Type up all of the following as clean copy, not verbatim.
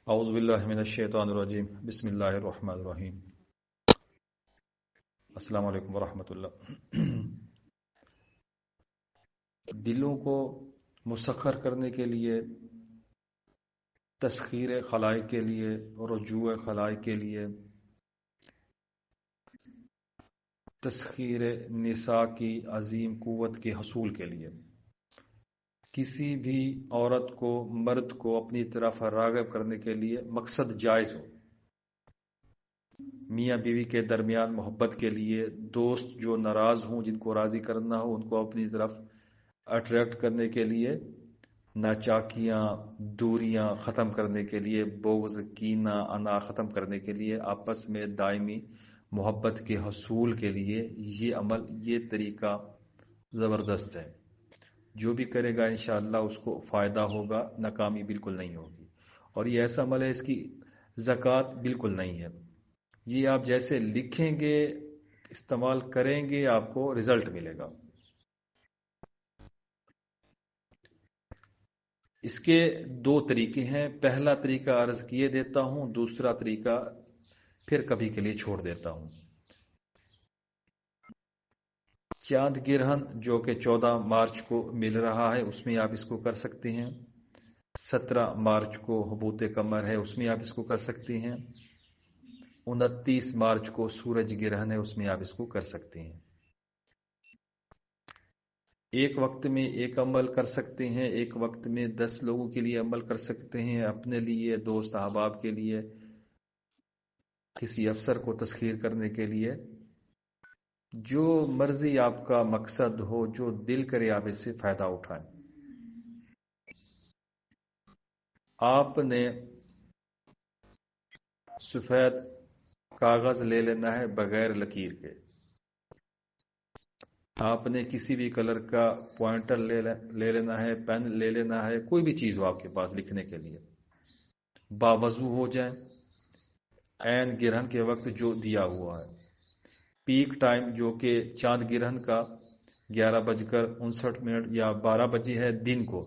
اعوذ باللہ من الشیطان الرجیم بسم اللہ الرحمن الرحیم السلام علیکم ورحمۃ اللہ۔ دلوں کو مسخر کرنے کے لیے، تسخیر خلائق کے لیے، رجوع خلائق کے لیے، تسخیر نساء کی عظیم قوت کے حصول کے لیے کسی بھی عورت کو، مرد کو اپنی طرف راغب کرنے کے لیے مقصد جائز ہو، میاں بیوی کے درمیان محبت کے لیے، دوست جو ناراض ہوں جن کو راضی کرنا ہو ان کو اپنی طرف اٹریکٹ کرنے کے لیے، ناچاکیاں، دوریاں ختم کرنے کے لیے، بغض، کینہ، انا ختم کرنے کے لیے، آپس میں دائمی محبت کے حصول کے لیے یہ عمل، یہ طریقہ زبردست ہے۔ جو بھی کرے گا انشاءاللہ اس کو فائدہ ہوگا، ناکامی بالکل نہیں ہوگی۔ اور یہ ایسا عمل ہے، اس کی زکوٰۃ بالکل نہیں ہے۔ یہ آپ جیسے لکھیں گے، استعمال کریں گے، آپ کو رزلٹ ملے گا۔ اس کے دو طریقے ہیں۔ پہلا طریقہ عرض کیے دیتا ہوں، دوسرا طریقہ پھر کبھی کے لیے چھوڑ دیتا ہوں۔ چاند گرہن جو کہ 14 مارچ کو مل رہا ہے، اس میں آپ اس کو کر سکتے ہیں۔ 17 مارچ کو حبوط قمر ہے، اس میں آپ اس کو کر سکتے ہیں۔ 29 مارچ کو سورج گرہن ہے، اس میں آپ اس کو کر سکتے ہیں۔ ایک وقت میں ایک عمل کر سکتے ہیں، ایک وقت میں 10 لوگوں کے لیے عمل کر سکتے ہیں، اپنے لیے، دوست احباب کے لیے، کسی افسر کو تسخیر کرنے کے لیے، جو مرضی آپ کا مقصد ہو، جو دل کرے آپ اس سے فائدہ اٹھائیں۔ آپ نے سفید کاغذ لے لینا ہے بغیر لکیر کے۔ آپ نے کسی بھی کلر کا پوائنٹر لے لینا ہے، پین لے لینا ہے، کوئی بھی چیز ہو آپ کے پاس لکھنے کے لیے، باوضو ہو جائیں، عین گرہن کے وقت جو دیا ہوا ہے، پیک ٹائم جو کہ چاند گرہن کا 11:59 یا 12 بجے ہے دن کو،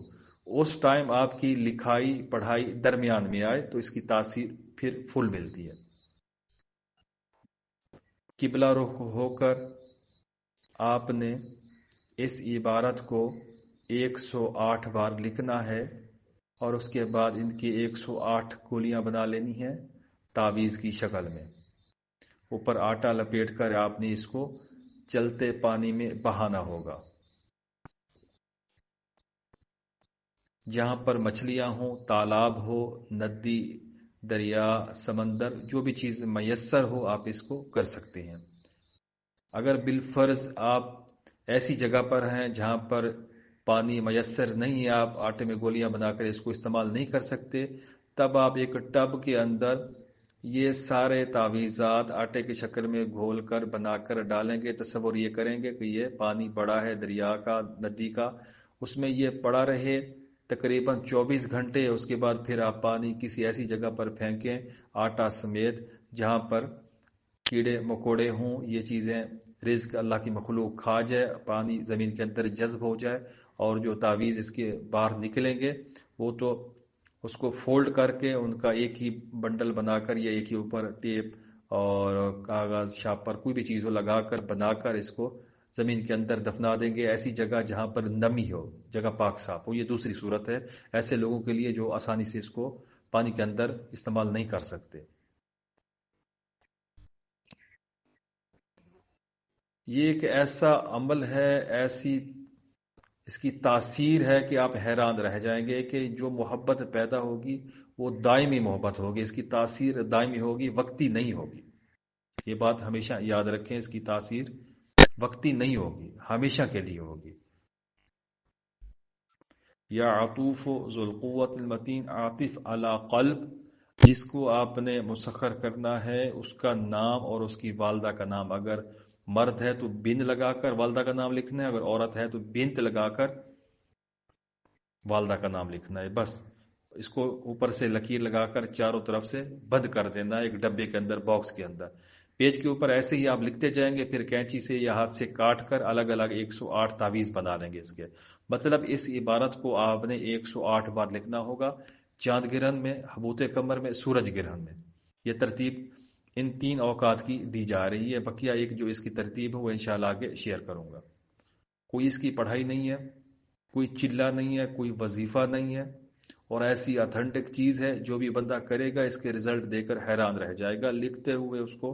اس ٹائم آپ کی لکھائی پڑھائی درمیان میں آئے تو اس کی تاثیر پھر فل ملتی ہے۔ قبلہ رخ ہو کر آپ نے اس عبارت کو 108 بار لکھنا ہے، اور اس کے بعد ان کی 108 گولیاں بنا لینی ہیں تعویذ کی شکل میں۔ اوپر آٹا لپیٹ کر آپ نے اس کو چلتے پانی میں بہانا ہوگا۔ جہاں پر مچھلیاں ہوں، تالاب ہو، ندی، دریا، سمندر، جو بھی چیز میسر ہو آپ اس کو کر سکتے ہیں۔ اگر بالفرض آپ ایسی جگہ پر ہیں جہاں پر پانی میسر نہیں ہے، آپ آٹے میں گولیاں بنا کر اس کو استعمال نہیں کر سکتے، تب آپ ایک ٹب کے اندر یہ سارے تعویذات آٹے کی شکل میں گھول کر بنا کر ڈالیں گے۔ تصور یہ کریں گے کہ یہ پانی بڑا ہے دریا کا، ندی کا، اس میں یہ پڑا رہے تقریباً 24 گھنٹے۔ اس کے بعد پھر آپ پانی کسی ایسی جگہ پر پھینکیں آٹا سمیت جہاں پر کیڑے مکوڑے ہوں، یہ چیزیں رزق اللہ کی مخلوق کھا جائے، پانی زمین کے اندر جذب ہو جائے، اور جو تعویذ اس کے باہر نکلیں گے وہ تو اس کو فولڈ کر کے ان کا ایک ہی بنڈل بنا کر، یا ایک ہی اوپر ٹیپ اور کاغذ شاپر کوئی بھی چیز ہو لگا کر بنا کر اس کو زمین کے اندر دفنا دیں گے، ایسی جگہ جہاں پر نمی ہو، جگہ پاک صاف ہو۔ یہ دوسری صورت ہے ایسے لوگوں کے لیے جو آسانی سے اس کو پانی کے اندر استعمال نہیں کر سکتے۔ یہ ایک ایسا عمل ہے، ایسی اس کی تاثیر ہے کہ آپ حیران رہ جائیں گے کہ جو محبت پیدا ہوگی وہ دائمی محبت ہوگی، اس کی تاثیر دائمی ہوگی، وقتی نہیں ہوگی۔ یہ بات ہمیشہ یاد رکھیں، اس کی تاثیر وقتی نہیں ہوگی، ہمیشہ کے لیے ہوگی۔ یا عطوف ذو القوت المتین، عاطف علی قلب، جس کو آپ نے مسخر کرنا ہے، اس کا نام اور اس کی والدہ کا نام، اگر مرد ہے تو بن لگا کر والدہ کا نام لکھنا ہے، اگر عورت ہے تو بنت لگا کر والدہ کا نام لکھنا ہے، بس اس کو اوپر سے لکیر لگا کر چاروں طرف سے بند کر دینا ہے ایک ڈبے کے اندر، باکس کے اندر۔ پیج کے اوپر ایسے ہی آپ لکھتے جائیں گے، پھر کینچی سے یا ہاتھ سے کاٹ کر الگ الگ 108 تعویذ بنا لیں گے اس کے۔ مطلب اس عبارت کو آپ نے 108 بار لکھنا ہوگا، چاند گرہن میں، حبوط قمر میں، سورج گرہن میں. یہ ترتیب ان 3 اوقات کی دی جا رہی ہے. بقیہ ایک جو اس کی ترتیب ہے وہ انشاءاللہ آگے شیئر کروں گا. کوئی اس کی پڑھائی نہیں ہے، کوئی چلہ نہیں ہے، کوئی وظیفہ نہیں ہے، اور ایسی اتھینٹک چیز ہے جو بھی بندہ کرے گا اس کے رزلٹ دے کر حیران رہ جائے گا. لکھتے ہوئے اس کو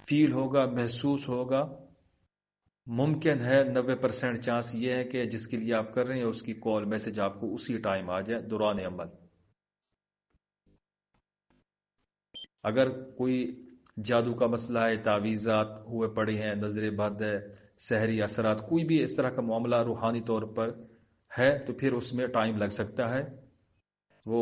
فیل ہوگا، محسوس ہوگا. ممکن ہے 90% چانس یہ ہے کہ جس کے لیے آپ کر رہے ہیں اس کی کال میسج آپ کو اسی ٹائم آ جائے دوران عمل. اگر کوئی جادو کا مسئلہ ہے، تعویذات ہوئے پڑے ہیں، نظر بد ہے، سحری اثرات، کوئی بھی اس طرح کا معاملہ روحانی طور پر ہے تو پھر اس میں ٹائم لگ سکتا ہے. وہ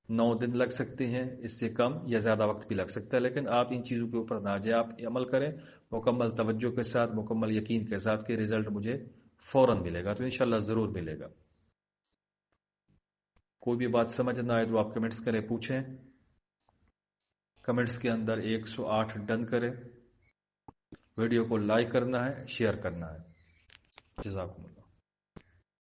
9 دن لگ سکتے ہیں، اس سے کم یا زیادہ وقت بھی لگ سکتا ہے. لیکن آپ ان چیزوں کے اوپر نہ جائیں، آپ عمل کریں مکمل توجہ کے ساتھ، مکمل یقین کے ساتھ کہ رزلٹ مجھے فوراً ملے گا. تو انشاءاللہ ضرور ملے گا. کوئی بھی بات سمجھ نہ آئے تو آپ کمنٹس کریں، پوچھیں. کمنٹس کے اندر 108 ڈن کریں. ویڈیو کو لائک کرنا ہے، شیئر کرنا ہے. جزاکم اللہ.